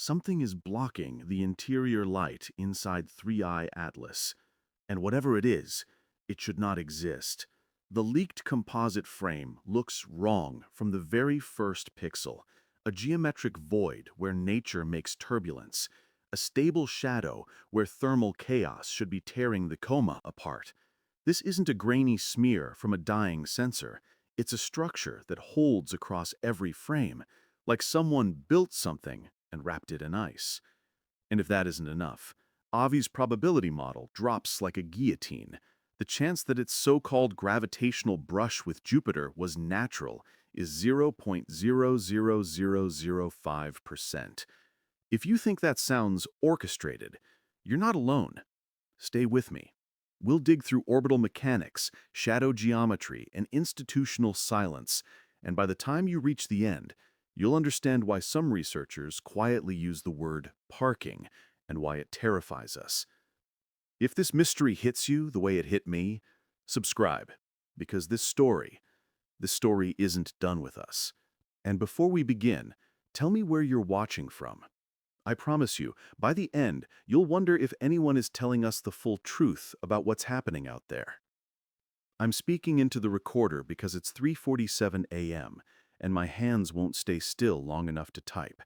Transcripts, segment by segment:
Something is blocking the interior light inside 3i Atlas, and whatever it is, it should not exist. The leaked composite frame looks wrong from the very first pixel, a geometric void where nature makes turbulence, a stable shadow where thermal chaos should be tearing the coma apart. This isn't a grainy smear from a dying sensor. It's a structure that holds across every frame, like someone built something and wrapped it in ice. And if that isn't enough, Avi's probability model drops like a guillotine. The chance that its so-called gravitational brush with Jupiter was natural is 0.00005%. If you think that sounds orchestrated, you're not alone. Stay with me. We'll dig through orbital mechanics, shadow geometry, and institutional silence, and by the time you reach the end, you'll understand why some researchers quietly use the word parking and why it terrifies us. If this mystery hits you the way it hit me, subscribe, because this story isn't done with us. And before we begin, tell me where you're watching from. I promise you, by the end, you'll wonder if anyone is telling us the full truth about what's happening out there. I'm speaking into the recorder because it's 3:47 a.m., and my hands won't stay still long enough to type.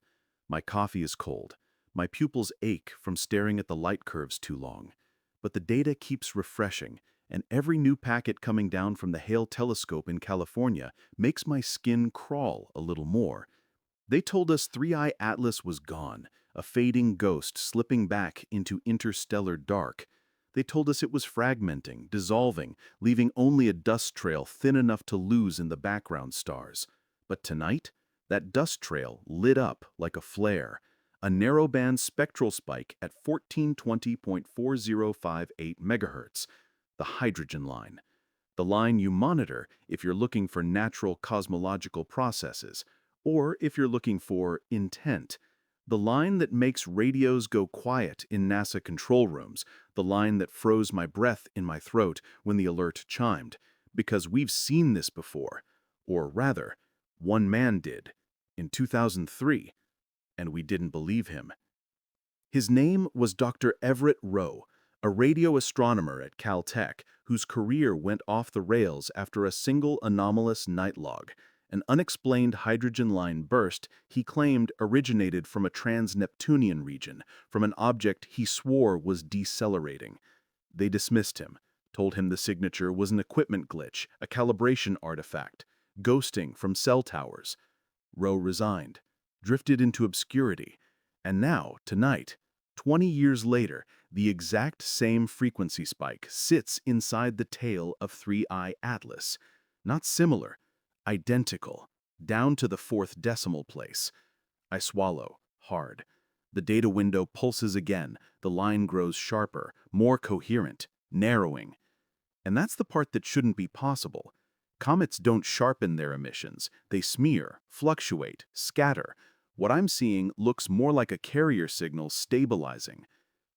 My coffee is cold. My pupils ache from staring at the light curves too long. But the data keeps refreshing, and every new packet coming down from the Hale telescope in California makes my skin crawl a little more. They told us 3i Atlas was gone, a fading ghost slipping back into interstellar dark. They told us it was fragmenting, dissolving, leaving only a dust trail thin enough to lose in the background stars. But tonight, that dust trail lit up like a flare, a narrowband spectral spike at 1420.4058 megahertz, the hydrogen line. The line you monitor if you're looking for natural cosmological processes, or if you're looking for intent. The line that makes radios go quiet in NASA control rooms, the line that froze my breath in my throat when the alert chimed, because we've seen this before. Or rather, one man did, in 2003, and we didn't believe him. His name was Dr. Everett Rowe, a radio astronomer at Caltech whose career went off the rails after a single anomalous night log. An unexplained hydrogen line burst he claimed originated from a trans-Neptunian region, from an object he swore was decelerating. They dismissed him, told him the signature was an equipment glitch, a calibration artifact, ghosting from cell towers. Rowe resigned, drifted into obscurity, and now, tonight, 20 years later, the exact same frequency spike sits inside the tail of 3i Atlas. Not similar, identical, down to the fourth decimal place. I swallow, hard. The data window pulses again, the line grows sharper, more coherent, narrowing. And that's the part that shouldn't be possible. Comets don't sharpen their emissions, they smear, fluctuate, scatter. What I'm seeing looks more like a carrier signal stabilizing.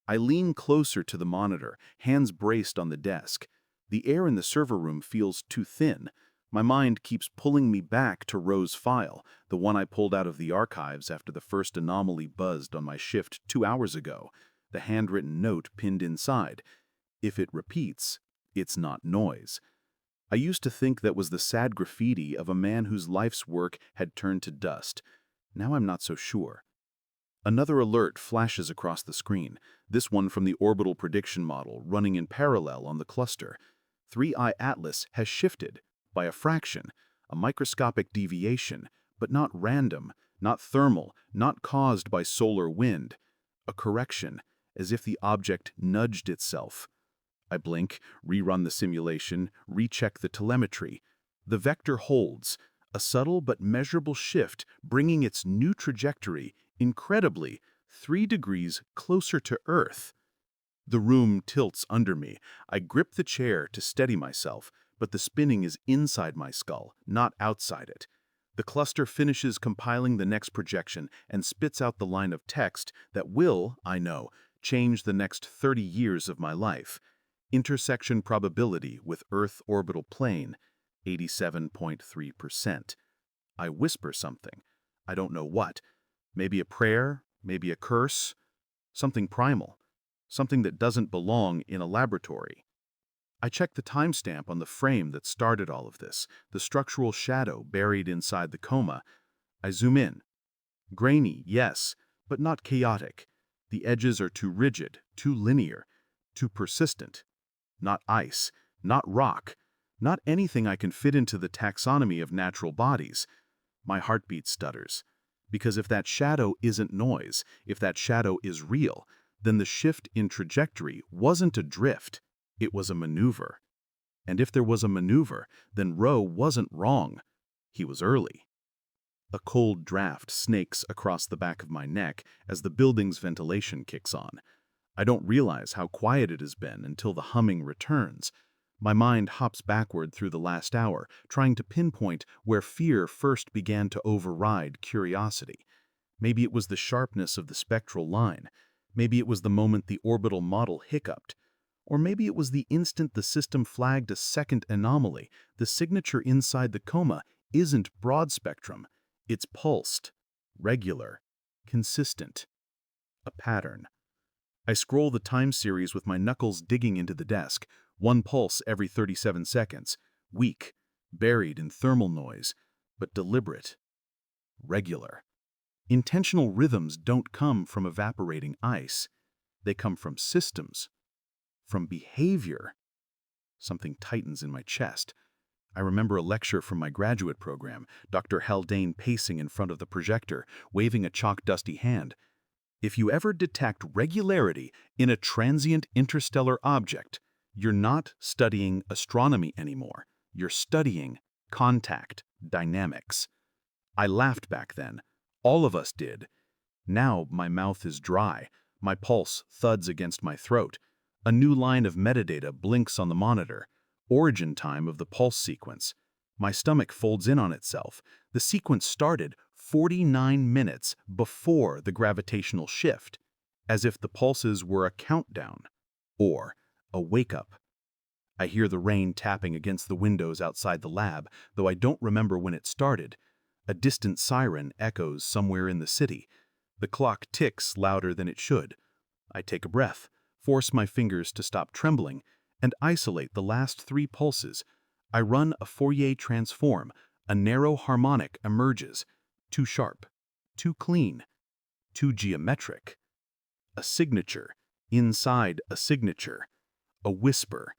I lean closer to the monitor, hands braced on the desk. The air in the server room feels too thin. My mind keeps pulling me back to Rowe's file, the one I pulled out of the archives after the first anomaly buzzed on my shift 2 hours ago, the handwritten note pinned inside. If it repeats, it's not noise. I used to think that was the sad graffiti of a man whose life's work had turned to dust. Now I'm not so sure. Another alert flashes across the screen, this one from the orbital prediction model running in parallel on the cluster. 3i Atlas has shifted, by a fraction, a microscopic deviation, but not random, not thermal, not caused by solar wind. A correction, as if the object nudged itself. I blink, rerun the simulation, recheck the telemetry. The vector holds, a subtle but measurable shift bringing its new trajectory, incredibly, 3 degrees closer to Earth. The room tilts under me. I grip the chair to steady myself, but the spinning is inside my skull, not outside it. The cluster finishes compiling the next projection and spits out the line of text that will, I know, change the next 30 years of my life. Intersection probability with Earth orbital plane, 87.3%. I whisper something. I don't know what. Maybe a prayer, Maybe a curse? Something primal. Something that doesn't belong in a laboratory. I check the timestamp on the frame that started all of this, the structural shadow buried inside the coma. I zoom in. Grainy, yes, but not chaotic. The edges are too rigid, too linear, too persistent. Not ice, not rock, not anything I can fit into the taxonomy of natural bodies. My heartbeat stutters. Because if that shadow isn't noise, if that shadow is real, then the shift in trajectory wasn't a drift, it was a maneuver. And if there was a maneuver, then Rowe wasn't wrong. He was early. A cold draft snakes across the back of my neck as the building's ventilation kicks on. I don't realize how quiet it has been until the humming returns. My mind hops backward through the last hour, trying to pinpoint where fear first began to override curiosity. Maybe it was the sharpness of the spectral line. Maybe it was the moment the orbital model hiccuped. Or maybe it was the instant the system flagged a second anomaly. The signature inside the coma isn't broad spectrum. It's pulsed, regular, consistent. A pattern. I scroll the time series with my knuckles digging into the desk. One pulse every 37 seconds. Weak, buried in thermal noise, but deliberate. Regular. Intentional rhythms don't come from evaporating ice. They come from systems. From behavior. Something tightens in my chest. I remember a lecture from my graduate program, Dr. Haldane pacing in front of the projector, waving a chalk-dusty hand. If you ever detect regularity in a transient interstellar object, you're not studying astronomy anymore. You're studying contact dynamics. I laughed back then. All of us did. Now my mouth is dry. My pulse thuds against my throat. A new line of metadata blinks on the monitor. Origin time of the pulse sequence. My stomach folds in on itself. The sequence started 49 minutes before the gravitational shift, as if the pulses were a countdown or a wake-up. I hear the rain tapping against the windows outside the lab, though I don't remember when it started. A distant siren echoes somewhere in the city. The clock ticks louder than it should. I take a breath, force my fingers to stop trembling, and isolate the last 3 pulses. I run a Fourier transform. A narrow harmonic emerges. Too sharp, too clean, too geometric. A signature inside a signature. A whisper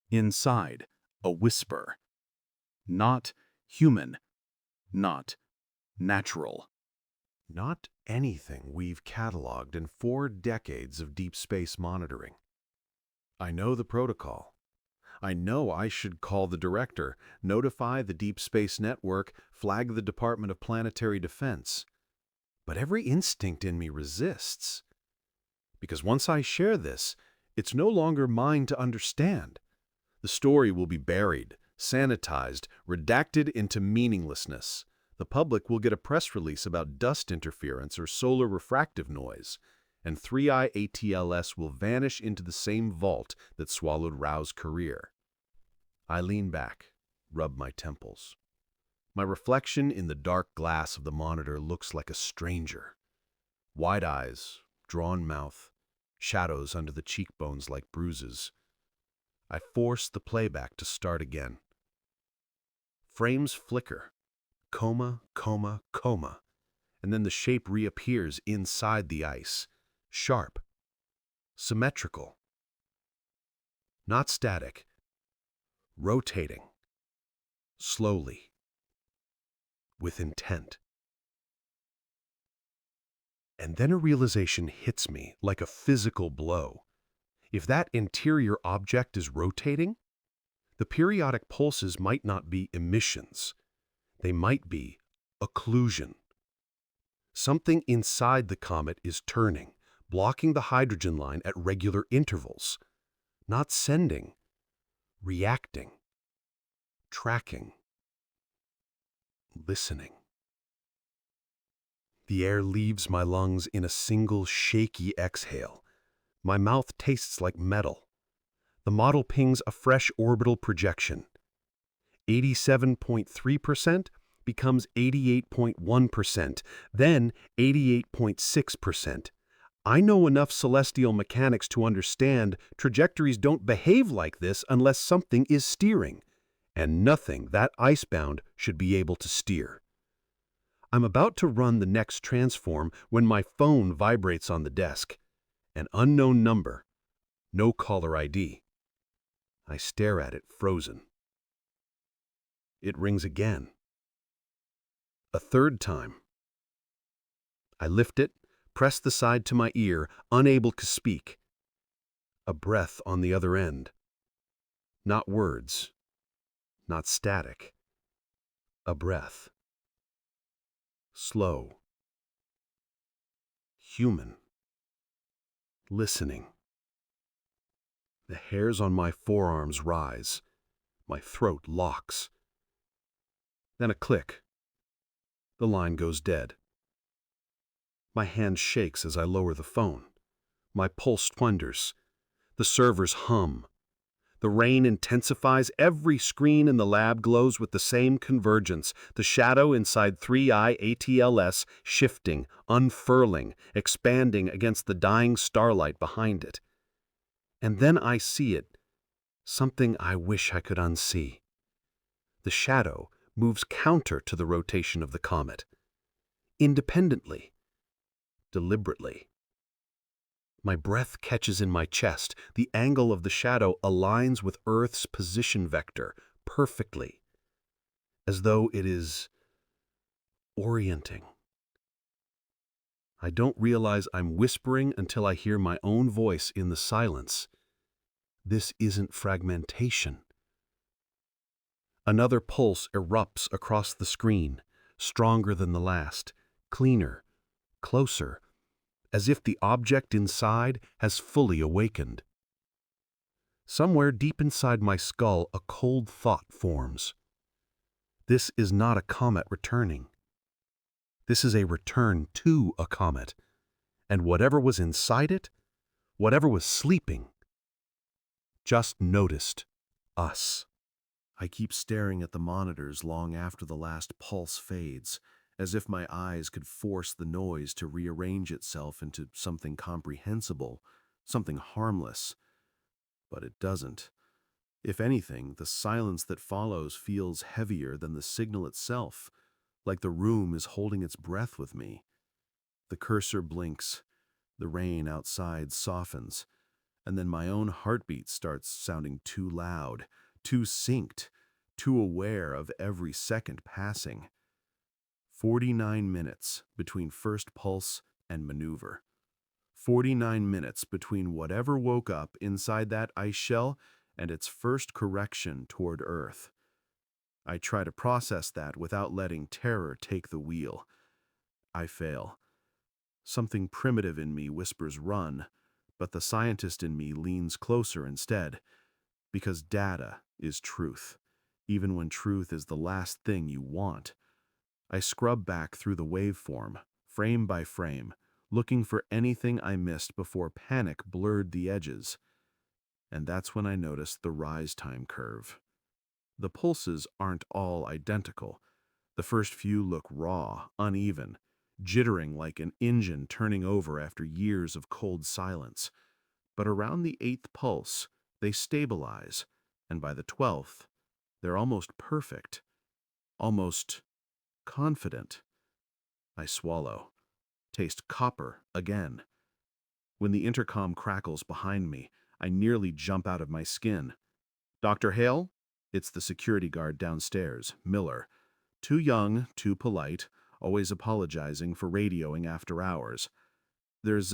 inside a whisper. Not human, not natural. Not anything we've cataloged in 4 decades of deep space monitoring. I know the protocol. I know I should call the director, notify the Deep Space Network, flag the Department of Planetary Defense. But every instinct in me resists. Because once I share this, it's no longer mine to understand. The story will be buried, sanitized, redacted into meaninglessness. The public will get a press release about dust interference or solar refractive noise, and 3i ATLS will vanish into the same vault that swallowed Rao's career. I lean back, rub my temples. My reflection in the dark glass of the monitor looks like a stranger. Wide eyes, drawn mouth, shadows under the cheekbones like bruises. I force the playback to start again. Frames flicker. Coma, coma, coma. And then the shape reappears inside the ice. Sharp. Symmetrical. Not static. Rotating. Slowly. With intent. And then a realization hits me like a physical blow. If that interior object is rotating, the periodic pulses might not be emissions. They might be occlusion. Something inside the comet is turning, blocking the hydrogen line at regular intervals. Not sending, reacting, tracking, listening. The air leaves my lungs in a single shaky exhale. My mouth tastes like metal. The model pings a fresh orbital projection. 87.3%, becomes 88.1%, then 88.6%. I know enough celestial mechanics to understand trajectories don't behave like this unless something is steering, and nothing that icebound should be able to steer. I'm about to run the next transform when my phone vibrates on the desk. An unknown number, no caller ID. I stare at it frozen. It rings again. A third time. I lift it, press the side to my ear, unable to speak. A breath on the other end. Not words, not static. A breath. Slow. Human. Listening. The hairs on my forearms rise. My throat locks. Then a click. The line goes dead. My hand shakes as I lower the phone. My pulse thunders. The servers hum. The rain intensifies. Every screen in the lab glows with the same convergence, the shadow inside 3i ATLS shifting, unfurling, expanding against the dying starlight behind it. And then I see it, something I wish I could unsee. The shadow moves counter to the rotation of the comet. Independently. Deliberately. My breath catches in my chest. The angle of the shadow aligns with Earth's position vector perfectly, as though it is orienting. I don't realize I'm whispering until I hear my own voice in the silence. This isn't fragmentation. Another pulse erupts across the screen, stronger than the last, cleaner, closer, as if the object inside has fully awakened. Somewhere deep inside my skull, a cold thought forms. This is not a comet returning. This is a return to a comet, and whatever was inside it, whatever was sleeping, just noticed us. I keep staring at the monitors long after the last pulse fades, as if my eyes could force the noise to rearrange itself into something comprehensible, something harmless. But it doesn't. If anything, the silence that follows feels heavier than the signal itself, like the room is holding its breath with me. The cursor blinks, the rain outside softens, and then my own heartbeat starts sounding too loud, too synced, too aware of every second passing. 49 minutes between first pulse and maneuver. 49 minutes between whatever woke up inside that ice shell and its first correction toward Earth. I try to process that without letting terror take the wheel. I fail. Something primitive in me whispers run, but the scientist in me leans closer instead, because data is truth, even when truth is the last thing you want. I scrub back through the waveform, frame by frame, looking for anything I missed before panic blurred the edges. And that's when I noticed the rise time curve. The pulses aren't all identical. The first few look raw, uneven, jittering like an engine turning over after years of cold silence. But around the 8th pulse, they stabilize, and by the 12th, they're almost perfect, almost confident. I swallow, taste copper again. When the intercom crackles behind me, I nearly jump out of my skin. "Dr. Hale?" It's the security guard downstairs, Miller. Too young, too polite, always apologizing for radioing after hours. "There's,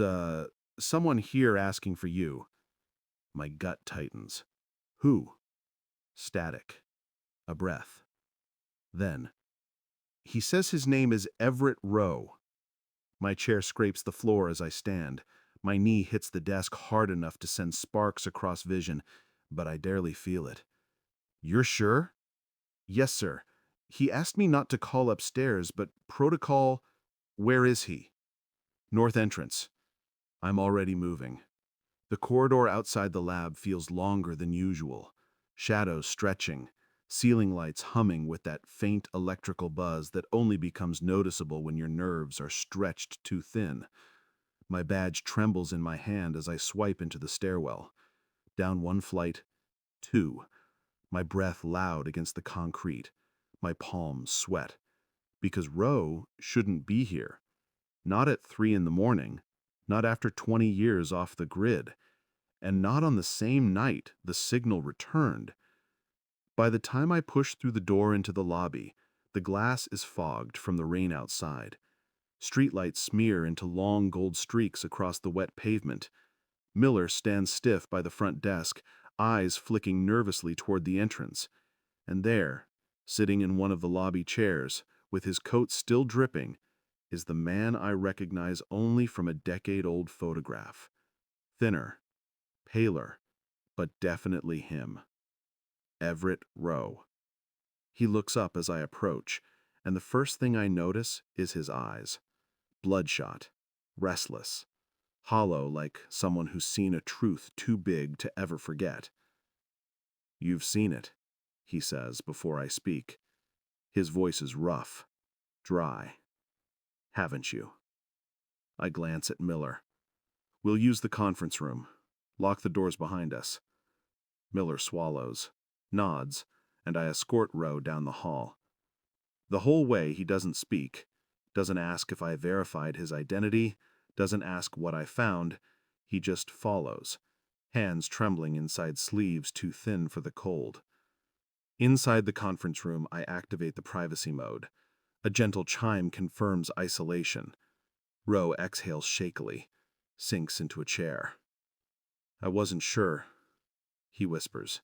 someone here asking for you." My gut tightens. "Who?" Static. A breath. Then, "He says his name is Everett Rowe." My chair scrapes the floor as I stand. My knee hits the desk hard enough to send sparks across vision, but I barely feel it. "You're sure?" "Yes, sir. He asked me not to call upstairs, but protocol—" "Where is he?" "North entrance." I'm already moving. The corridor outside the lab feels longer than usual. Shadows stretching. ceiling lights humming with that faint electrical buzz that only becomes noticeable when your nerves are stretched too thin. My badge trembles in my hand as I swipe into the stairwell. Down one flight, two. My breath loud against the concrete. My palms sweat. Because Roe shouldn't be here. Not at 3 in the morning. Not after 20 years off the grid. And not on the same night the signal returned. By the time I push through the door into the lobby, the glass is fogged from the rain outside. Streetlights smear into long gold streaks across the wet pavement. Miller stands stiff by the front desk, eyes flicking nervously toward the entrance. And there, sitting in one of the lobby chairs, with his coat still dripping, is the man I recognize only from a decade-old photograph. Thinner, paler, but definitely him. Everett Rowe. He looks up as I approach, and the first thing I notice is his eyes. Bloodshot, restless, hollow like someone who's seen a truth too big to ever forget. "You've seen it," he says before I speak. His voice is rough, dry. "Haven't you?" I glance at Miller. "We'll use the conference room. Lock the doors behind us." Miller swallows, nods, and I escort Rowe down the hall. The whole way he doesn't speak, doesn't ask if I verified his identity, doesn't ask what I found. He just follows, hands trembling inside sleeves too thin for the cold. Inside the conference room, I activate the privacy mode. A gentle chime confirms isolation. Rowe exhales shakily, sinks into a chair. "I wasn't sure," he whispers.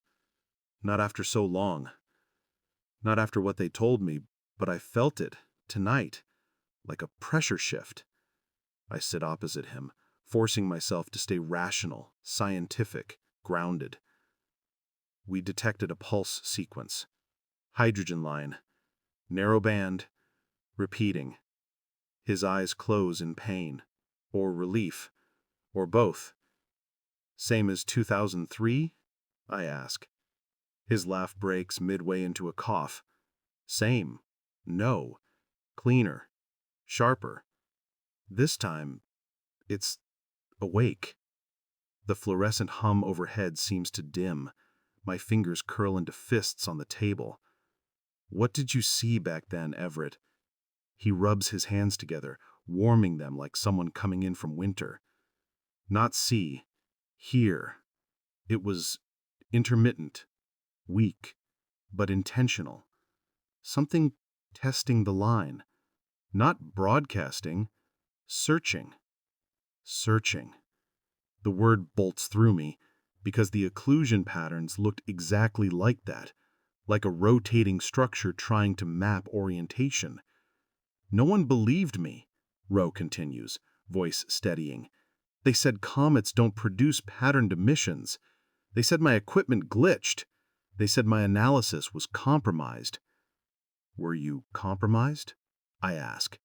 "Not after so long. Not after what they told me, but I felt it, tonight, like a pressure shift." I sit opposite him, forcing myself to stay rational, scientific, grounded. We detected a pulse sequence. Hydrogen line. Narrow band. Repeating. His eyes close in pain. Or relief. Or both. "Same as 2003? I ask. His laugh breaks midway into a cough. "Same. No. Cleaner. Sharper. This time, it's awake." The fluorescent hum overhead seems to dim. My fingers curl into fists on the table. "What did you see back then, Everett?" He rubs his hands together, warming them like someone coming in from winter. "Not see. Hear. It was intermittent, weak, but intentional. Something testing the line. Not broadcasting. Searching. Searching." The word bolts through me, because the occlusion patterns looked exactly like that, like a rotating structure trying to map orientation. "No one believed me," Rowe continues, voice steadying. "They said comets don't produce patterned emissions. They said my equipment glitched. They said my analysis was compromised." "Were you compromised?" I ask.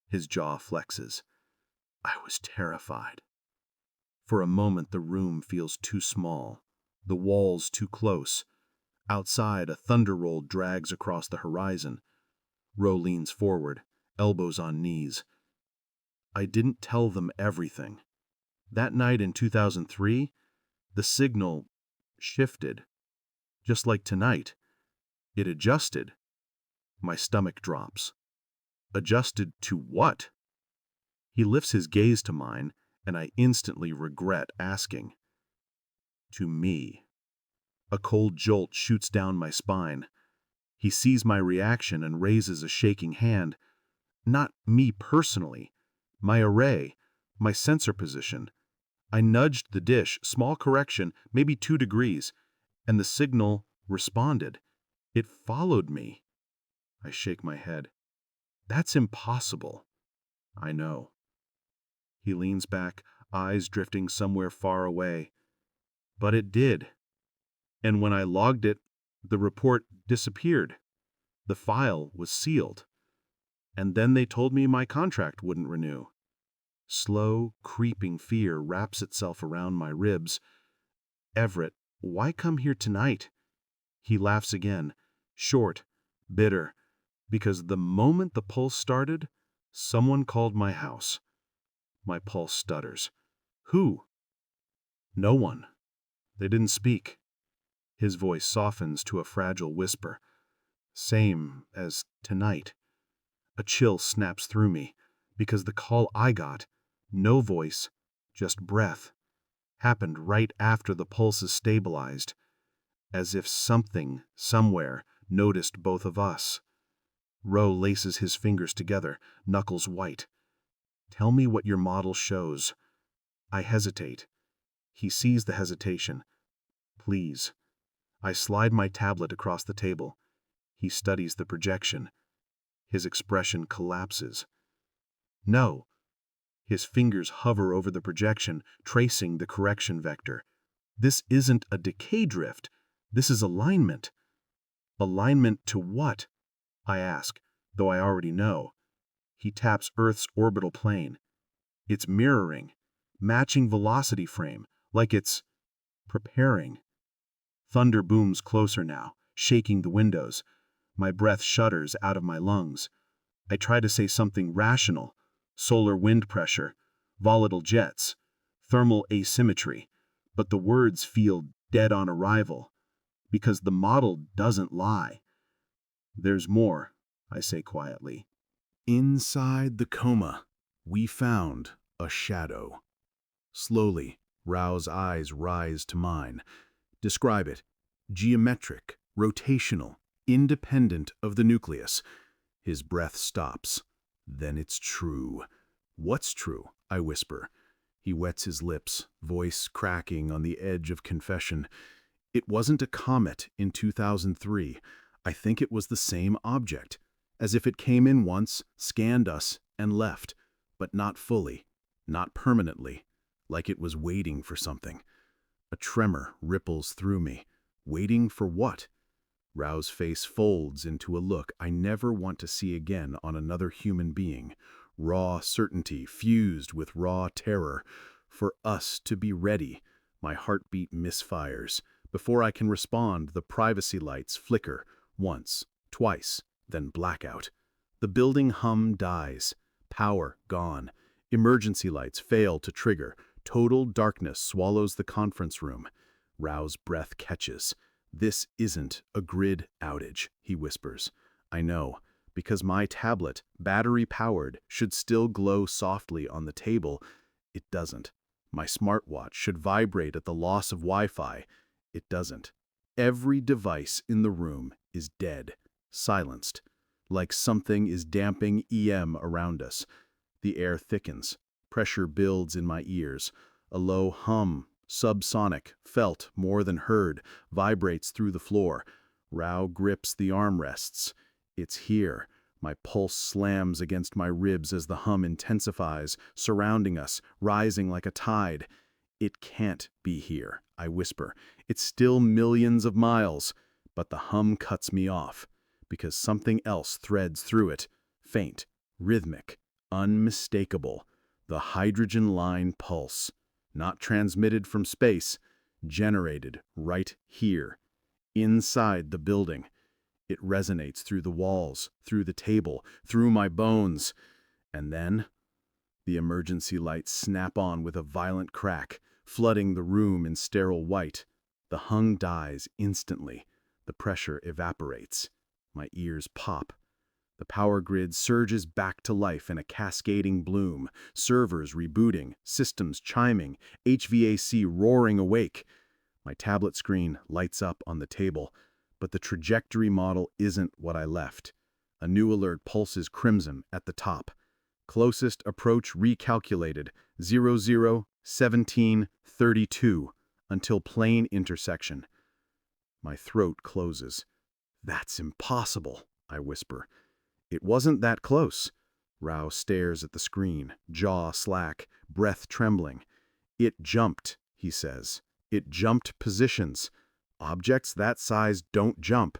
His jaw flexes. "I was terrified." For a moment the room feels too small, the walls too close. Outside, a thunder roll drags across the horizon. Rowe leans forward, elbows on knees. "I didn't tell them everything. That night in 2003, the signal shifted. Just like tonight. It adjusted." My stomach drops. "Adjusted to what?" He lifts his gaze to mine, and I instantly regret asking. "To me." A cold jolt shoots down my spine. He sees my reaction and raises a shaking hand. "Not me personally. My array, my sensor position. I nudged the dish, small correction, maybe 2 degrees, and the signal responded. It followed me." I shake my head. "That's impossible." "I know." He leans back, eyes drifting somewhere far away. "But it did. And when I logged it, the report disappeared. The file was sealed. And then they told me my contract wouldn't renew." Slow, creeping fear wraps itself around my ribs. "Everett, why come here tonight?" He laughs again. Short, bitter, because the moment the pulse started, someone called my house. My pulse stutters. Who? No one. They didn't speak. His voice softens to a fragile whisper. Same as tonight. A chill snaps through me, because the call I got, no voice, just breath, happened right after the pulses stabilized, as if something, somewhere, noticed both of us. Roe laces his fingers together, knuckles white. Tell me what your model shows. I hesitate. He sees the hesitation. Please. I slide my tablet across the table. He studies the projection. His expression collapses. No. His fingers hover over the projection, tracing the correction vector. This isn't a decay drift. This is alignment. Alignment to what? I ask, though I already know. He taps Earth's orbital plane. It's mirroring, matching velocity frame, like it's preparing. Thunder booms closer now, shaking the windows. My breath shudders out of my lungs. I try to say something rational. Solar wind pressure, volatile jets, thermal asymmetry, but the words feel dead on arrival, because the model doesn't lie. There's more, I say quietly. Inside the coma, we found a shadow. Slowly, Rao's eyes rise to mine. Describe it. Geometric, rotational, independent of the nucleus. His breath stops. Then it's true. What's true? I whisper. He wets his lips, voice cracking on the edge of confession. It wasn't a comet in 2003. I think it was the same object, as if it came in once, scanned us, and left, but not fully, not permanently, like it was waiting for something. A tremor ripples through me. Waiting for what? Rao's face folds into a look I never want to see again on another human being. Raw certainty fused with raw terror. For us to be ready. My heartbeat misfires. Before I can respond, the privacy lights flicker. Once, twice, then blackout. The building hum dies. Power gone. Emergency lights fail to trigger. Total darkness swallows the conference room. Rao's breath catches. This isn't a grid outage, he whispers. I know, because my tablet, battery-powered, should still glow softly on the table. It doesn't. My smartwatch should vibrate at the loss of Wi-Fi. It doesn't. Every device in the room is dead, silenced, like something is damping EM around us. The air thickens. Pressure builds in my ears. A low hum, subsonic, felt more than heard, vibrates through the floor. Rao grips the armrests. It's here. My pulse slams against my ribs as the hum intensifies, surrounding us, rising like a tide. It can't be here, I whisper. It's still millions of miles. But the hum cuts me off, because something else threads through it. Faint, rhythmic, unmistakable. The hydrogen line pulse. Not transmitted from space, generated right here, inside the building. It resonates through the walls, through the table, through my bones. And then, the emergency lights snap on with a violent crack, flooding the room in sterile white. The hum dies instantly. The pressure evaporates. My ears pop. The power grid surges back to life in a cascading bloom, servers rebooting, systems chiming, HVAC roaring awake. My tablet screen lights up on the table, but the trajectory model isn't what I left. A new alert pulses crimson at the top. Closest approach recalculated, 001732, until plane intersection. My throat closes. That's impossible, I whisper. It wasn't that close. Rao stares at the screen, jaw slack, breath trembling. It jumped, he says. It jumped positions. Objects that size don't jump.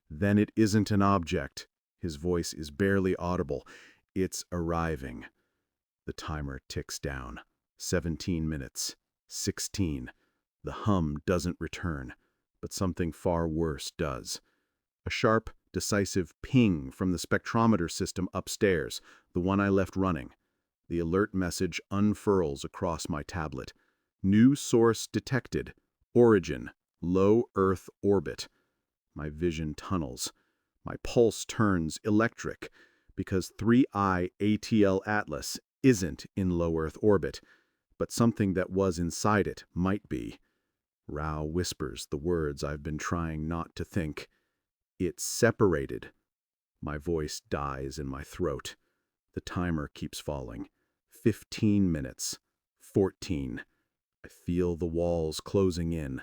Then it isn't an object. His voice is barely audible. It's arriving. The timer ticks down. 17 minutes. 16. The hum doesn't return, but something far worse does. A sharp, decisive ping from the spectrometer system upstairs, the one I left running. The alert message unfurls across my tablet. New source detected. Origin, low Earth orbit. My vision tunnels. My pulse turns electric because 3I ATL Atlas isn't in low Earth orbit, but something that was inside it might be. Rao whispers the words I've been trying not to think. It's separated. My voice dies in my throat. The timer keeps falling. 15 minutes. 14. I feel the walls closing in.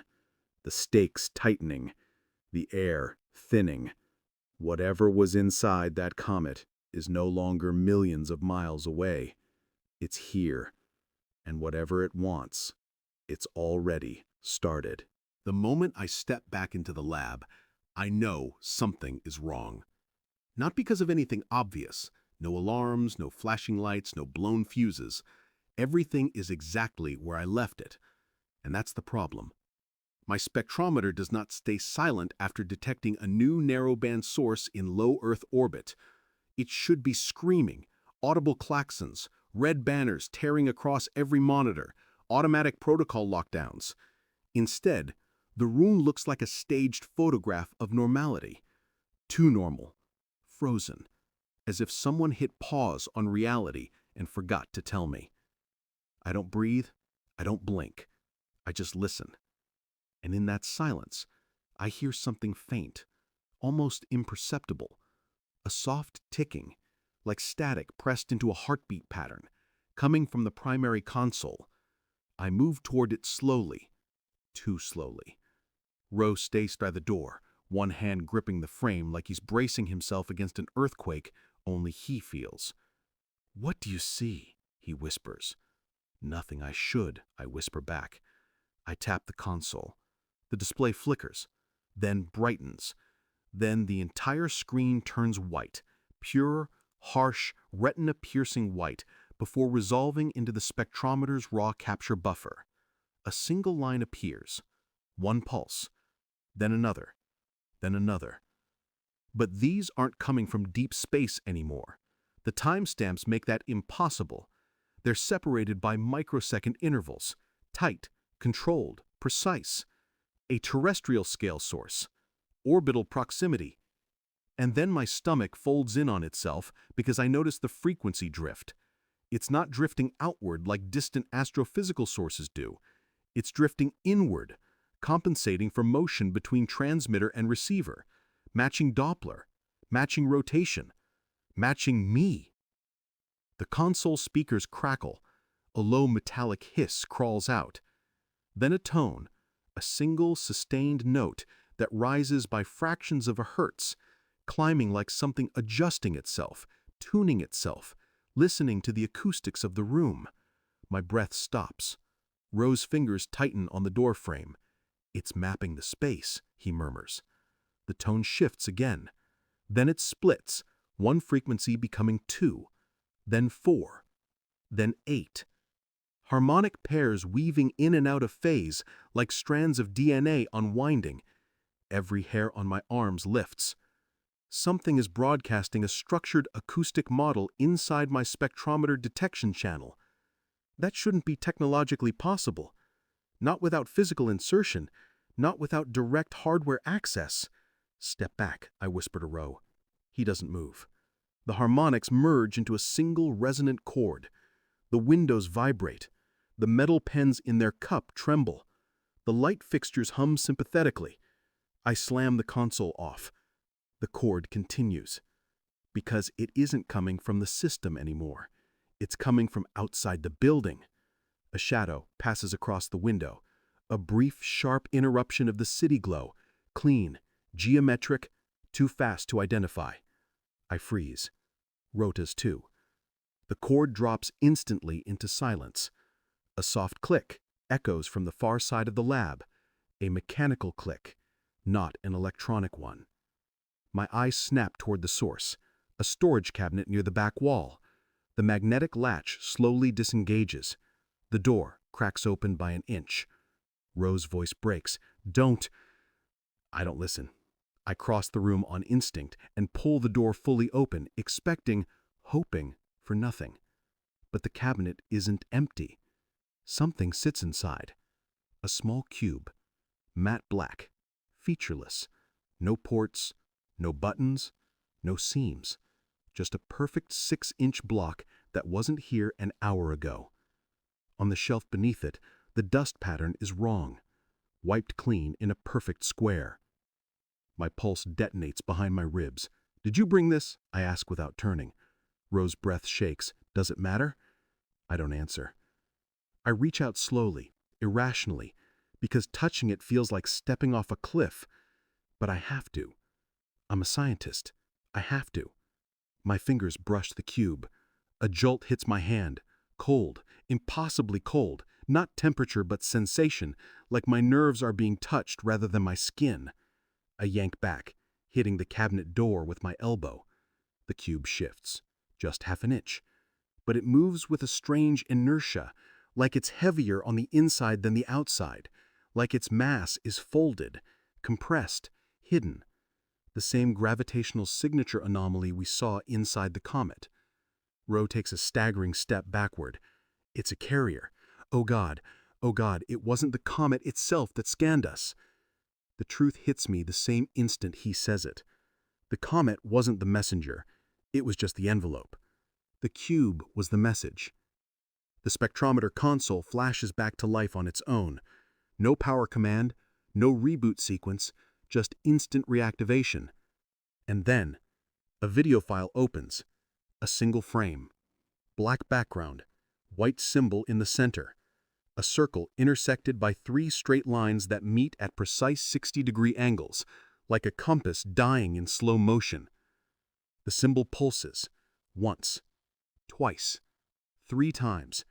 The stakes tightening. The air thinning. Whatever was inside that comet is no longer millions of miles away. It's here. And whatever it wants, it's already started. The moment I step back into the lab, I know something is wrong. Not because of anything obvious. No alarms, no flashing lights, no blown fuses. Everything is exactly where I left it. And that's the problem. My spectrometer does not stay silent after detecting a new narrowband source in low Earth orbit. It should be screaming, audible klaxons, red banners tearing across every monitor, automatic protocol lockdowns. Instead, the room looks like a staged photograph of normality. Too normal. Frozen. As if someone hit pause on reality and forgot to tell me. I don't breathe. I don't blink. I just listen. And in that silence, I hear something faint, almost imperceptible. A soft ticking, like static pressed into a heartbeat pattern, coming from the primary console. I move toward it slowly. Too slowly. Roe stays by the door, one hand gripping the frame like he's bracing himself against an earthquake only he feels. "What do you see?" he whispers. "Nothing I should," I whisper back. I tap the console. The display flickers, then brightens. Then the entire screen turns white, pure, harsh, retina-piercing white, before resolving into the spectrometer's raw capture buffer. A single line appears. One pulse. Then another. Then another. But these aren't coming from deep space anymore. The timestamps make that impossible. They're separated by microsecond intervals, tight, controlled, precise. A terrestrial scale source, orbital proximity. And then my stomach folds in on itself because I notice the frequency drift. It's not drifting outward like distant astrophysical sources do. It's drifting inward, compensating for motion between transmitter and receiver, matching Doppler, matching rotation, matching me. The console speakers crackle. A low metallic hiss crawls out. Then a tone, a single sustained note that rises by fractions of a hertz, climbing like something adjusting itself, tuning itself, listening to the acoustics of the room. My breath stops. Roe's fingers tighten on the doorframe. "It's mapping the space," he murmurs. The tone shifts again. Then it splits, one frequency becoming 2, then 4, then 8. Harmonic pairs weaving in and out of phase like strands of DNA unwinding. Every hair on my arms lifts. Something is broadcasting a structured acoustic model inside my spectrometer detection channel. That shouldn't be technologically possible. Not without physical insertion, not without direct hardware access. "Step back," I whisper to Roe. He doesn't move. The harmonics merge into a single resonant chord. The windows vibrate. The metal pens in their cup tremble. The light fixtures hum sympathetically. I slam the console off. The chord continues. Because it isn't coming from the system anymore. It's coming from outside the building. A shadow passes across the window. A brief, sharp interruption of the city glow. Clean, geometric, too fast to identify. I freeze. Roe does too. The chord drops instantly into silence. A soft click echoes from the far side of the lab. A mechanical click, not an electronic one. My eyes snap toward the source, a storage cabinet near the back wall. The magnetic latch slowly disengages. The door cracks open by an inch. Roe's voice breaks. "Don't." I don't listen. I cross the room on instinct and pull the door fully open, hoping for nothing. But the cabinet isn't empty. Something sits inside. A small cube, matte black, featureless. No ports, no buttons, no seams. Just a perfect 6-inch block that wasn't here an hour ago. On the shelf beneath it, the dust pattern is wrong, wiped clean in a perfect square. My pulse detonates behind my ribs. "Did you bring this?" I ask without turning. Rose's breath shakes. "Does it matter?" I don't answer. I reach out slowly, irrationally, because touching it feels like stepping off a cliff. But I have to. I'm a scientist. I have to. My fingers brush the cube. A jolt hits my hand. Cold, impossibly cold. Not temperature, but sensation, like my nerves are being touched rather than my skin. I yank back, hitting the cabinet door with my elbow. The cube shifts, just half an inch. But it moves with a strange inertia, like it's heavier on the inside than the outside, like its mass is folded, compressed, hidden. The same gravitational signature anomaly we saw inside the comet. Ro takes a staggering step backward. It's a carrier. Oh God, it wasn't the comet itself that scanned us. The truth hits me the same instant he says it. The comet wasn't the messenger. It was just the envelope. The cube was the message. The spectrometer console flashes back to life on its own. No power command, no reboot sequence, just instant reactivation. And then, a video file opens. A single frame. Black background. White symbol in the center. A circle intersected by 3 straight lines that meet at precise 60-degree angles, like a compass dying in slow motion. The symbol pulses. Once. Twice. 3 times.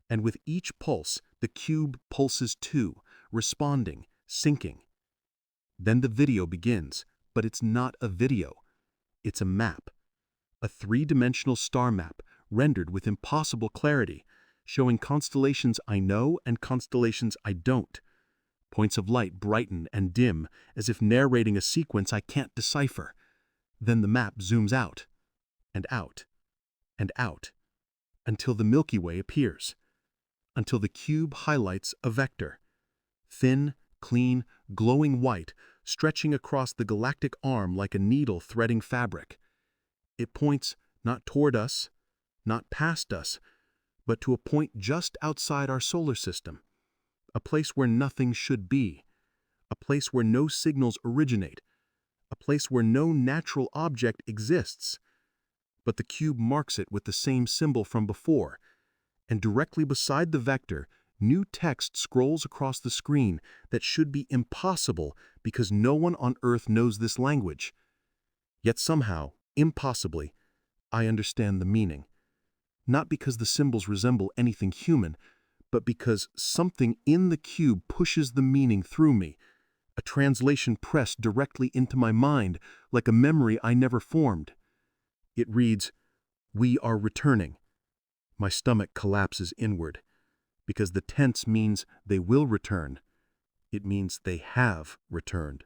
And with each pulse, the cube pulses too, responding, syncing. Then the video begins, but it's not a video. It's a map. A 3-dimensional star map, rendered with impossible clarity, showing constellations I know and constellations I don't. Points of light brighten and dim, as if narrating a sequence I can't decipher. Then the map zooms out, and out, and out, until the Milky Way appears. Until the cube highlights a vector. Thin, clean, glowing white, stretching across the galactic arm like a needle threading fabric. It points not toward us, not past us, but to a point just outside our solar system. A place where nothing should be. A place where no signals originate. A place where no natural object exists. But the cube marks it with the same symbol from before, and directly beside the vector, new text scrolls across the screen that should be impossible because no one on Earth knows this language. Yet somehow, impossibly, I understand the meaning. Not because the symbols resemble anything human, but because something in the cube pushes the meaning through me, a translation pressed directly into my mind like a memory I never formed. It reads, "We are returning." My stomach collapses inward, because the tense means they will return. It means they have returned.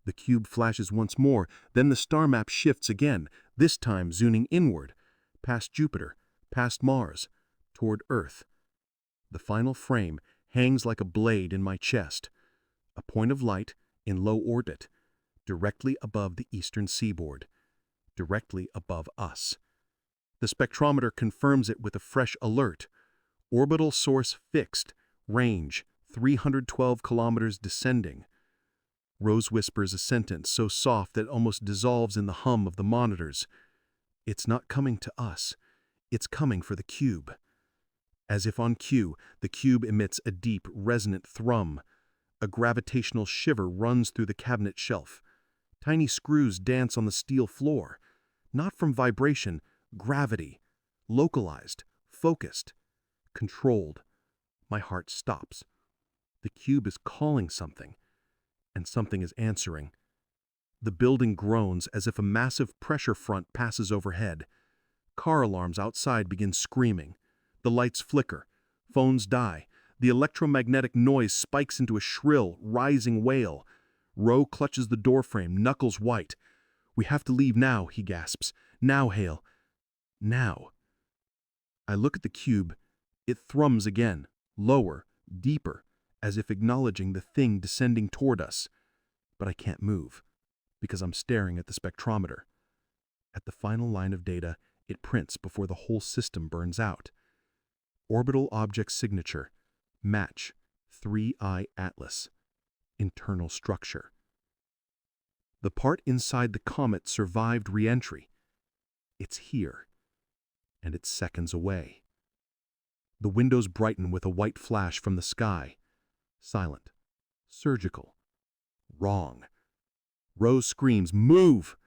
The cube flashes once more, then the star map shifts again, this time zooming inward, past Jupiter, past Mars, toward Earth. The final frame hangs like a blade in my chest, a point of light in low orbit, directly above the eastern seaboard, directly above us. The spectrometer confirms it with a fresh alert. Orbital source fixed, range 312 kilometers descending. Rose whispers a sentence so soft that it almost dissolves in the hum of the monitors. It's not coming to us. It's coming for the cube. As if on cue, the cube emits a deep, resonant thrum. A gravitational shiver runs through the cabinet shelf. Tiny screws dance on the steel floor. Not from vibration, gravity. Localized, focused, controlled. My heart stops. The cube is calling something, and something is answering. The building groans as if a massive pressure front passes overhead. Car alarms outside begin screaming. The lights flicker. Phones die. The electromagnetic noise spikes into a shrill, rising wail. Roe clutches the doorframe, knuckles white. "We have to leave now," he gasps. "Now, Hale. Now." I look at the cube. It thrums again, lower, deeper, as if acknowledging the thing descending toward us. But I can't move, because I'm staring at the spectrometer. At the final line of data, it prints before the whole system burns out. Orbital object signature, match, 3I Atlas, internal structure. The part inside the comet survived re-entry. It's here, and it's seconds away. The windows brighten with a white flash from the sky. Silent. Surgical. Wrong. Rose screams, "Move!"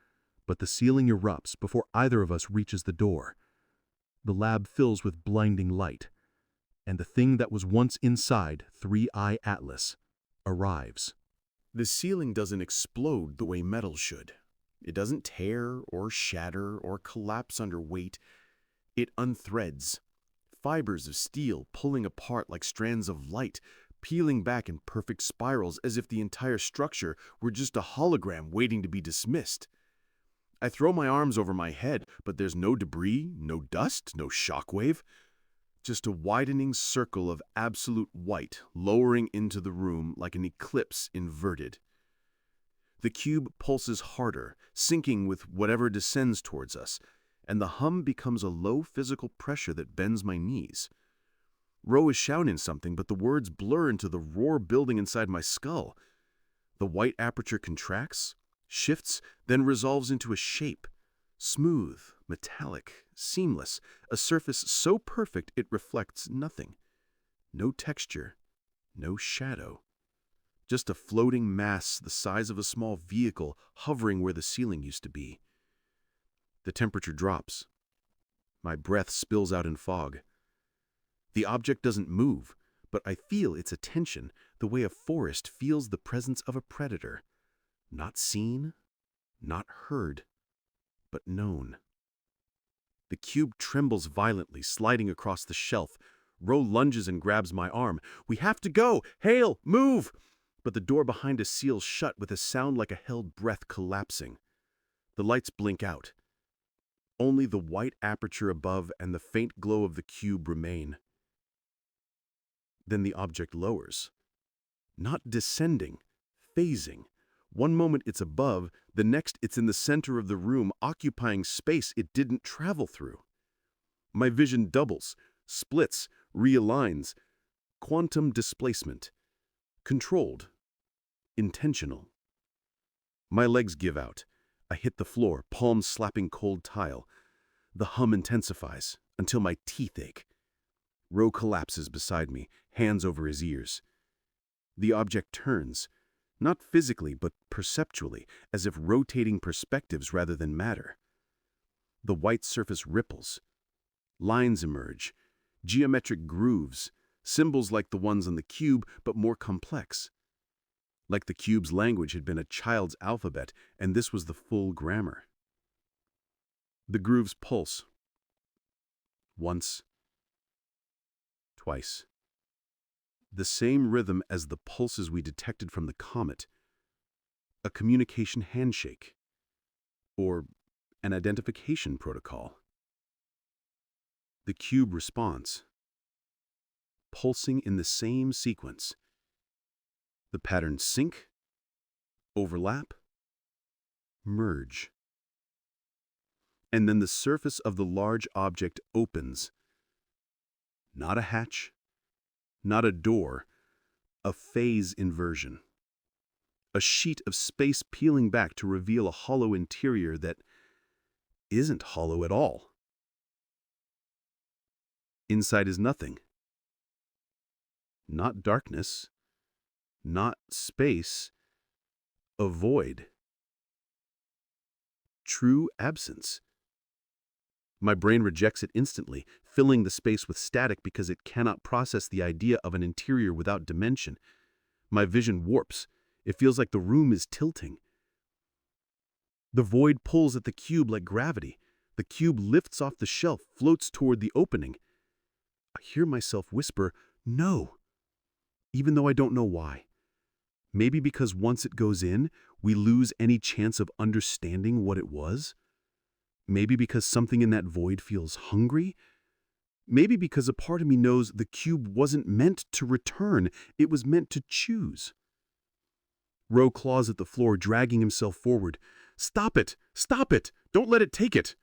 But the ceiling erupts before either of us reaches the door. The lab fills with blinding light, and the thing that was once inside 3I Atlas arrives. The ceiling doesn't explode the way metal should. It doesn't tear or shatter or collapse under weight. It unthreads. Fibers of steel pulling apart like strands of light, peeling back in perfect spirals as if the entire structure were just a hologram waiting to be dismissed. I throw my arms over my head, but there's no debris, no dust, no shockwave. Just a widening circle of absolute white lowering into the room like an eclipse inverted. The cube pulses harder, sinking with whatever descends towards us, and the hum becomes a low physical pressure that bends my knees. Roe is shouting something, but the words blur into the roar building inside my skull. The white aperture contracts, shifts, then resolves into a shape. Smooth, metallic, seamless, a surface so perfect it reflects nothing. No texture, no shadow. Just a floating mass the size of a small vehicle hovering where the ceiling used to be. The temperature drops. My breath spills out in fog. The object doesn't move, but I feel its attention the way a forest feels the presence of a predator. Not seen, not heard, but known. The cube trembles violently, sliding across the shelf. Roe lunges and grabs my arm. "We have to go! Hale, move!" But the door behind us seals shut with a sound like a held breath collapsing. The lights blink out. Only the white aperture above and the faint glow of the cube remain. Then the object lowers. Not descending, phasing. One moment it's above, the next it's in the center of the room, occupying space it didn't travel through. My vision doubles, splits, realigns. Quantum displacement. Controlled. Intentional. My legs give out. I hit the floor, palms slapping cold tile. The hum intensifies until my teeth ache. Roe collapses beside me, hands over his ears. The object turns, not physically but perceptually, as if rotating perspectives rather than matter. The white surface ripples. Lines emerge, geometric grooves, symbols like the ones on the cube but more complex. Like the cube's language had been a child's alphabet, and this was the full grammar. The grooves pulse. Once. Twice. The same rhythm as the pulses we detected from the comet. A communication handshake. Or an identification protocol. The cube responds. Pulsing in the same sequence. The patterns sync, overlap, merge. And then the surface of the large object opens. Not a hatch, not a door, a phase inversion. A sheet of space peeling back to reveal a hollow interior that isn't hollow at all. Inside is nothing. Not darkness, not space, a void. True absence. My brain rejects it instantly, filling the space with static because it cannot process the idea of an interior without dimension. My vision warps. It feels like the room is tilting. The void pulls at the cube like gravity. The cube lifts off the shelf, floats toward the opening. I hear myself whisper, "No," even though I don't know why. Maybe because once it goes in, we lose any chance of understanding what it was? Maybe because something in that void feels hungry? Maybe because a part of me knows the cube wasn't meant to return, it was meant to choose. Ro claws at the floor, dragging himself forward. "Stop it! Stop it! Don't let it take it!"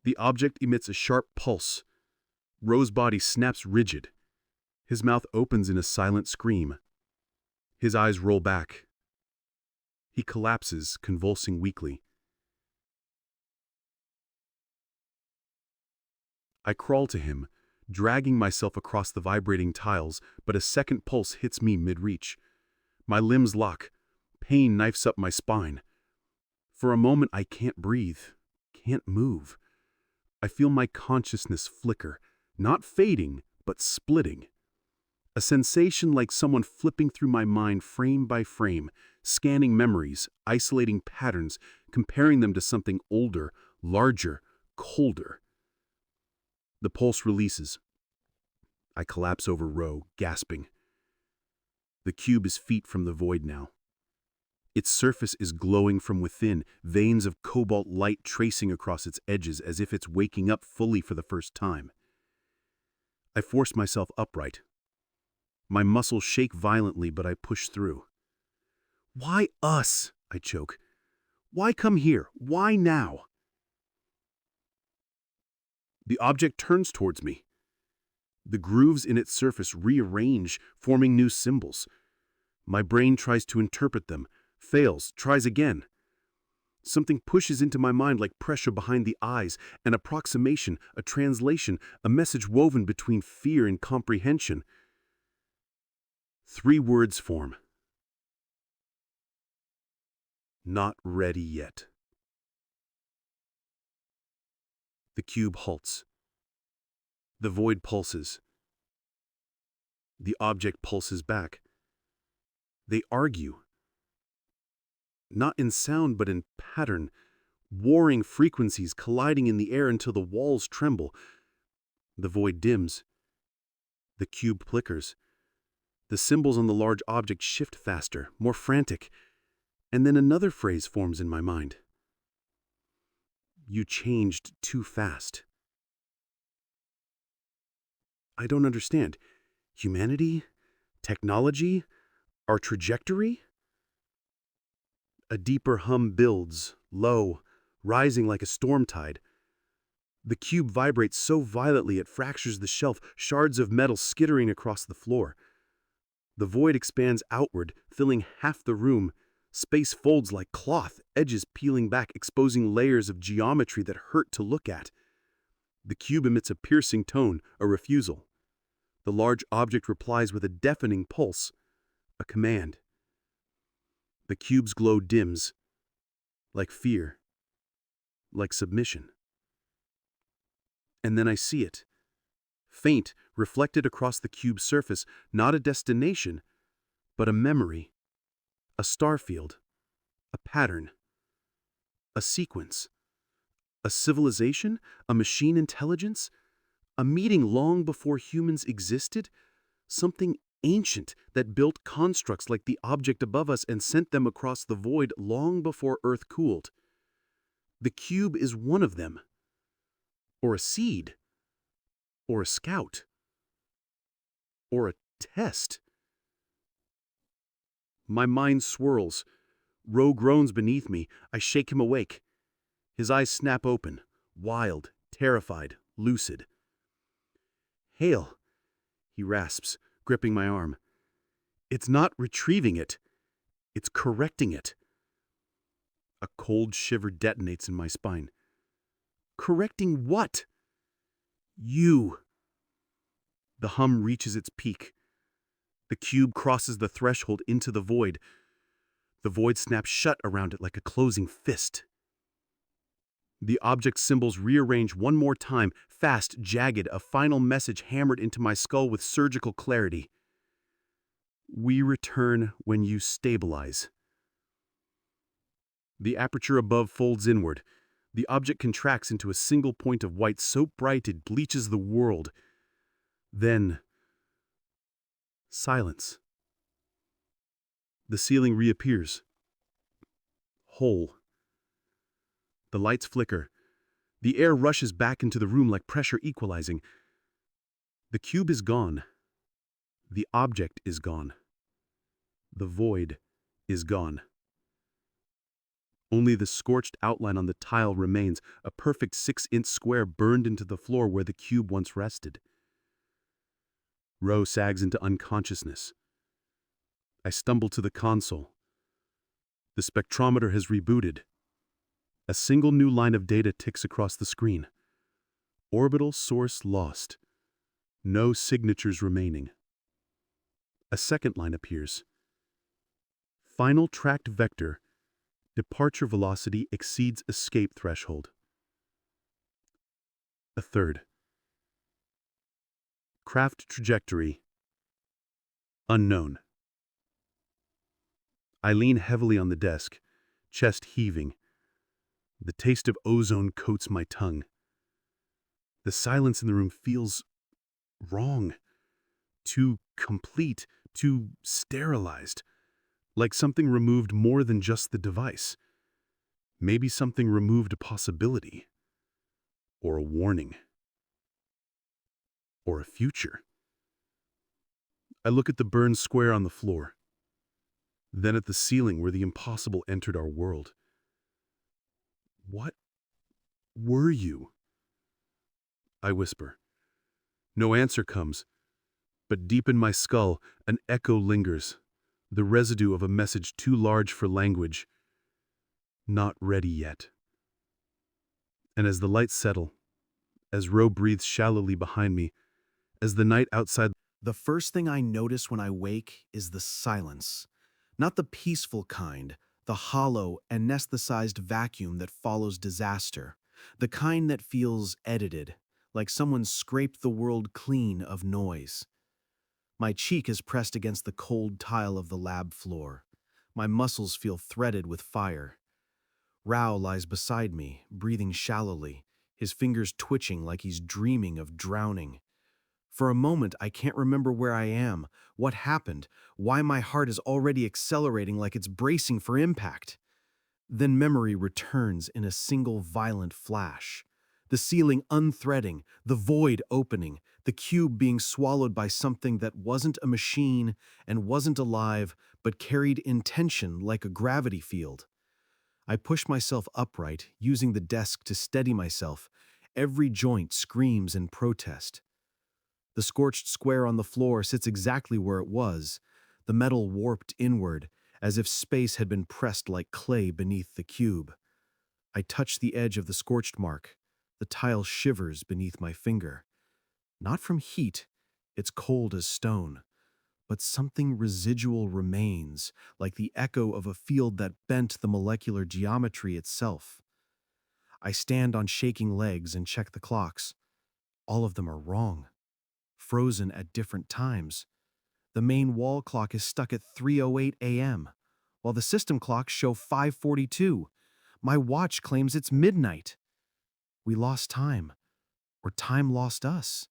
The object emits a sharp pulse. Ro's body snaps rigid. His mouth opens in a silent scream. His eyes roll back. He collapses, convulsing weakly. I crawl to him, dragging myself across the vibrating tiles, but a second pulse hits me mid-reach. My limbs lock. Pain knifes up my spine. For a moment, I can't breathe, can't move. I feel my consciousness flicker, not fading, but splitting. A sensation like someone flipping through my mind frame by frame, scanning memories, isolating patterns, comparing them to something older, larger, colder. The pulse releases. I collapse over Ro, gasping. The cube is feet from the void now. Its surface is glowing from within, veins of cobalt light tracing across its edges as if it's waking up fully for the first time. I force myself upright. My muscles shake violently, but I push through. "Why us?" I choke. "Why come here? Why now?" The object turns towards me. The grooves in its surface rearrange, forming new symbols. My brain tries to interpret them, fails, tries again. Something pushes into my mind like pressure behind the eyes, an approximation, a translation, a message woven between fear and comprehension. 3 words form. Not ready yet. The cube halts. The void pulses. The object pulses back. They argue. Not in sound, but in pattern, warring frequencies colliding in the air until the walls tremble. The void dims. The cube flickers. The symbols on the large object shift faster, more frantic. And then another phrase forms in my mind. "You changed too fast." I don't understand. Humanity? Technology? Our trajectory? A deeper hum builds, low, rising like a storm tide. The cube vibrates so violently it fractures the shelf, shards of metal skittering across the floor. The void expands outward, filling half the room. Space folds like cloth, edges peeling back, exposing layers of geometry that hurt to look at. The cube emits a piercing tone, a refusal. The large object replies with a deafening pulse, a command. The cube's glow dims, like fear, like submission. And then I see it. Faint, reflected across the cube's surface, not a destination, but a memory, a starfield, a pattern, a sequence, a civilization, a machine intelligence, a meeting long before humans existed, something ancient that built constructs like the object above us and sent them across the void long before Earth cooled. The cube is one of them, or a seed, or a scout, or a test. My mind swirls. Ro groans beneath me. I shake him awake. His eyes snap open, wild, terrified, lucid. "Hale," he rasps, gripping my arm. "It's not retrieving it. It's correcting it." A cold shiver detonates in my spine. "Correcting what?" "You." The hum reaches its peak. The cube crosses the threshold into the void. The void snaps shut around it like a closing fist. The object symbols rearrange one more time, fast, jagged, a final message hammered into my skull with surgical clarity. "We return when you stabilize." The aperture above folds inward. The object contracts into a single point of white so bright it bleaches the world. Then, silence. The ceiling reappears. Whole. The lights flicker. The air rushes back into the room like pressure equalizing. The cube is gone. The object is gone. The void is gone. Only the scorched outline on the tile remains, a perfect 6-inch square burned into the floor where the cube once rested. Roe sags into unconsciousness. I stumble to the console. The spectrometer has rebooted. A single new line of data ticks across the screen. Orbital source lost. No signatures remaining. A second line appears. Final tracked vector. Departure velocity exceeds escape threshold. A third. Craft trajectory. Unknown. I lean heavily on the desk, chest heaving. The taste of ozone coats my tongue. The silence in the room feels wrong. Too complete, too sterilized. Like something removed more than just the device. Maybe something removed a possibility. Or a warning. Or a future. I look at the burned square on the floor. Then at the ceiling where the impossible entered our world. What were you? I whisper. No answer comes, but deep in my skull, an echo lingers, the residue of a message too large for language. Not ready yet. And as the lights settle, as Roe breathes shallowly behind me, as the night outside, The first thing I notice when I wake is the silence. Not the peaceful kind, the hollow, anesthetized vacuum that follows disaster. The kind that feels edited, like someone scraped the world clean of noise. My cheek is pressed against the cold tile of the lab floor. My muscles feel threaded with fire. Rao lies beside me, breathing shallowly, his fingers twitching like he's dreaming of drowning. For a moment, I can't remember where I am, what happened, why my heart is already accelerating like it's bracing for impact. Then memory returns in a single violent flash. The ceiling unthreading, the void opening, the cube being swallowed by something that wasn't a machine and wasn't alive, but carried intention like a gravity field. I push myself upright, using the desk to steady myself. Every joint screams in protest. The scorched square on the floor sits exactly where it was, the metal warped inward, as if space had been pressed like clay beneath the cube. I touch the edge of the scorched mark. The tile shivers beneath my finger. Not from heat, it's cold as stone. But something residual remains, like the echo of a field that bent the molecular geometry itself. I stand on shaking legs and check the clocks. All of them are wrong. Frozen at different times. The main wall clock is stuck at 3:08 a.m., while the system clocks show 5:42. My watch claims it's midnight. We lost time, or time lost us.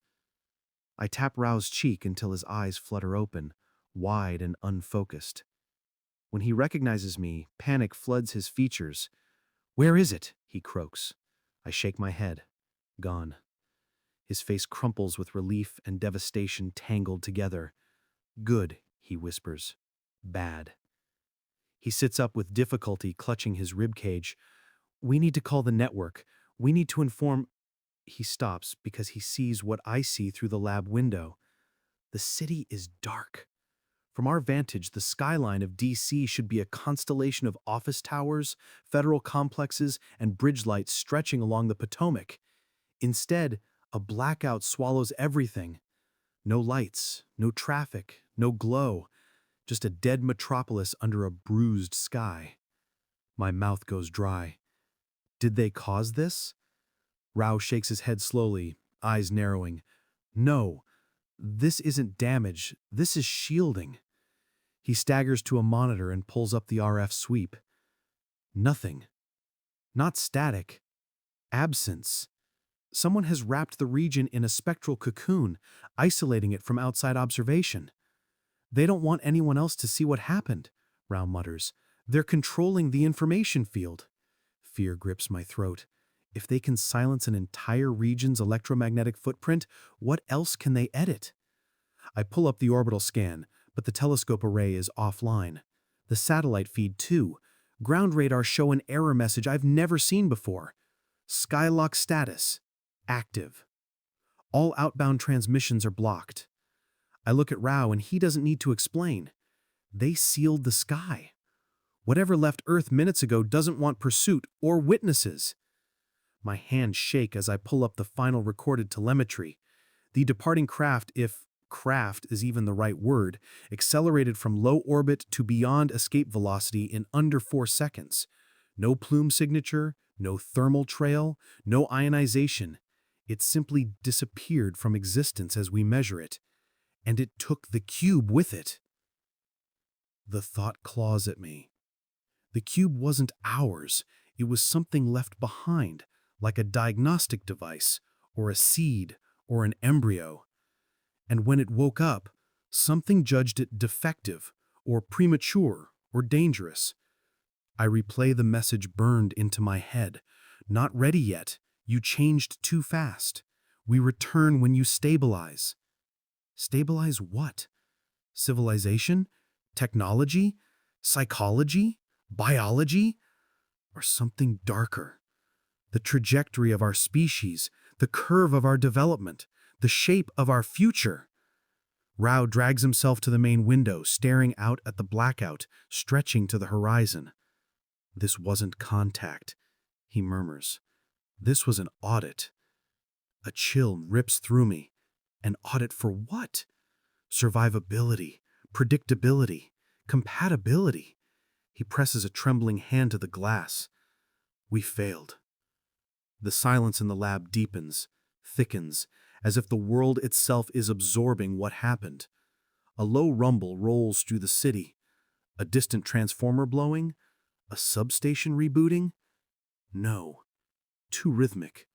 I tap Rao's cheek until his eyes flutter open, wide and unfocused. When he recognizes me, panic floods his features. "Where is it?" he croaks. I shake my head. Gone. His face crumples with relief and devastation tangled together. "Good," he whispers. "Bad." He sits up with difficulty, clutching his ribcage. "We need to call the network. We need to inform—" He stops because he sees what I see through the lab window. The city is dark. From our vantage, the skyline of D.C. should be a constellation of office towers, federal complexes, and bridge lights stretching along the Potomac. Instead, a blackout swallows everything. No lights, no traffic, no glow, just a dead metropolis under a bruised sky. My mouth goes dry. Did they cause this? Rao shakes his head slowly, eyes narrowing. No, this isn't damage, this is shielding. He staggers to a monitor and pulls up the RF sweep. Nothing. Not static. Absence. Someone has wrapped the region in a spectral cocoon, isolating it from outside observation. They don't want anyone else to see what happened. Rao mutters. They're controlling the information field. Fear grips my throat. If they can silence an entire region's electromagnetic footprint, what else can they edit? I pull up the orbital scan, but the telescope array is offline. The satellite feed, too. Ground radar show an error message I've never seen before. Skylock status. Active. All outbound transmissions are blocked. I look at Rao and he doesn't need to explain. They sealed the sky. Whatever left Earth minutes ago doesn't want pursuit or witnesses. My hands shake as I pull up the final recorded telemetry. The departing craft, if craft is even the right word, accelerated from low orbit to beyond escape velocity in under 4 seconds. No plume signature, no thermal trail, no ionization. It simply disappeared from existence as we measure it. And it took the cube with it. The thought claws at me. The cube wasn't ours. It was something left behind, like a diagnostic device, or a seed, or an embryo. And when it woke up, something judged it defective, or premature, or dangerous. I replay the message burned into my head. Not ready yet. You changed too fast. We return when you stabilize. Stabilize what? Civilization? Technology? Psychology? Biology? Or something darker? The trajectory of our species, the curve of our development, the shape of our future. Rao drags himself to the main window, staring out at the blackout, stretching to the horizon. This wasn't contact, he murmurs. This was an audit. A chill rips through me. An audit for what? Survivability, predictability, compatibility. He presses a trembling hand to the glass. We failed. The silence in the lab deepens, thickens, as if the world itself is absorbing what happened. A low rumble rolls through the city. A distant transformer blowing? A substation rebooting? No. Too rhythmic.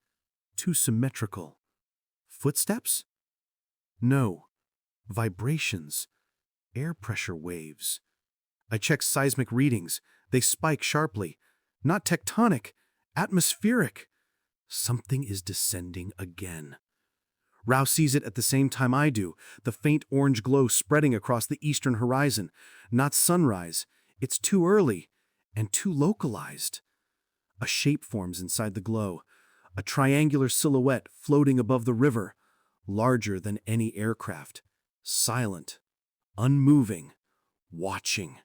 Too symmetrical. Footsteps? No. Vibrations. Air pressure waves. I check seismic readings. They spike sharply. Not tectonic. Atmospheric. Something is descending again. Rao sees it at the same time I do, the faint orange glow spreading across the eastern horizon. Not sunrise. It's too early and too localized. A shape forms inside the glow, a triangular silhouette floating above the river, larger than any aircraft, silent, unmoving, watching.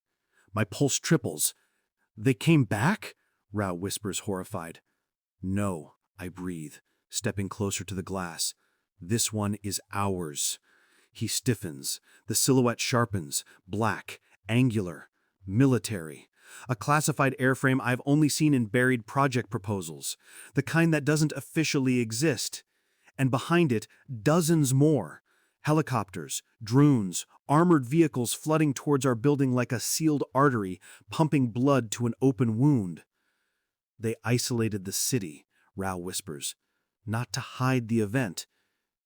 My pulse triples. They came back? Rao whispers, horrified. No, I breathe, stepping closer to the glass. This one is ours. He stiffens. The silhouette sharpens, black, angular, military. A classified airframe I've only seen in buried project proposals, the kind that doesn't officially exist. And behind it, dozens more. Helicopters, drones, armored vehicles flooding towards our building like a sealed artery, pumping blood to an open wound. They isolated the city, Rao whispers, not to hide the event.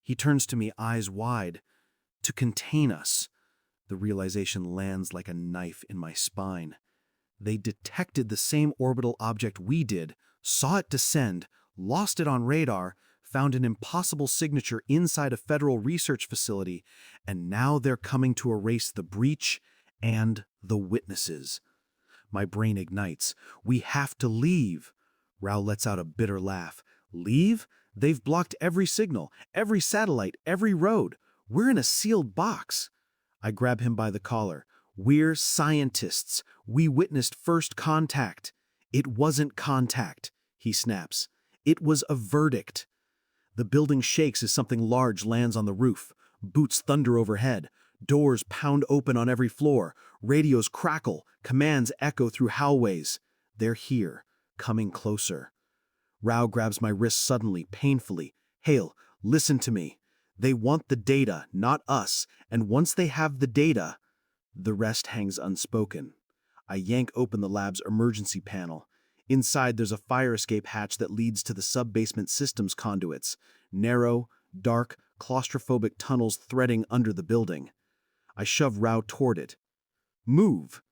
He turns to me, eyes wide, to contain us. The realization lands like a knife in my spine. They detected the same orbital object we did, saw it descend, lost it on radar, found an impossible signature inside a federal research facility, and now they're coming to erase the breach and the witnesses. My brain ignites. We have to leave. Rao lets out a bitter laugh. Leave? They've blocked every signal, every satellite, every road. We're in a sealed box. I grab him by the collar. We're scientists. We witnessed first contact. It wasn't contact, he snaps. It was a verdict. The building shakes as something large lands on the roof. Boots thunder overhead. Doors pound open on every floor. Radios crackle. Commands echo through hallways. They're here, coming closer. Rao grabs my wrist suddenly, painfully. Hale, listen to me. They want the data, not us. And once they have the data, the rest hangs unspoken. I yank open the lab's emergency panel. Inside, there's a fire escape hatch that leads to the sub-basement systems conduits. Narrow, dark, claustrophobic tunnels threading under the building. I shove Rao toward it. Move.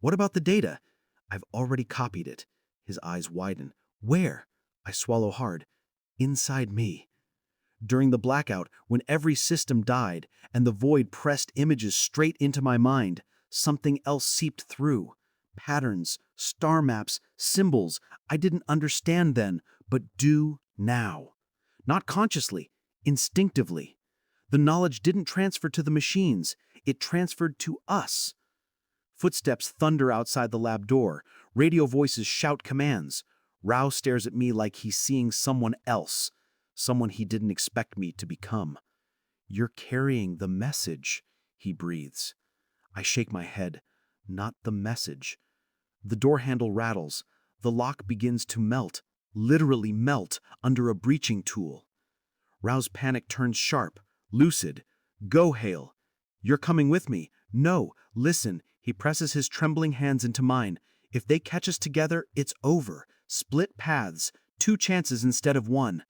What about the data? I've already copied it. His eyes widen. Where? I swallow hard. Inside me. During the blackout, when every system died and the void pressed images straight into my mind, something else seeped through. Patterns, star maps, symbols I didn't understand then, but do now. Not consciously, instinctively. The knowledge didn't transfer to the machines, it transferred to us. Footsteps thunder outside the lab door. Radio voices shout commands. Rao stares at me like he's seeing someone else, someone he didn't expect me to become. You're carrying the message, he breathes. I shake my head. Not the message. The door handle rattles. The lock begins to melt, literally melt, under a breaching tool. Rao's panic turns sharp, lucid. Go, Hale. You're coming with me. No, listen. He presses his trembling hands into mine. If they catch us together, it's over. Split paths. 2 chances instead of 1.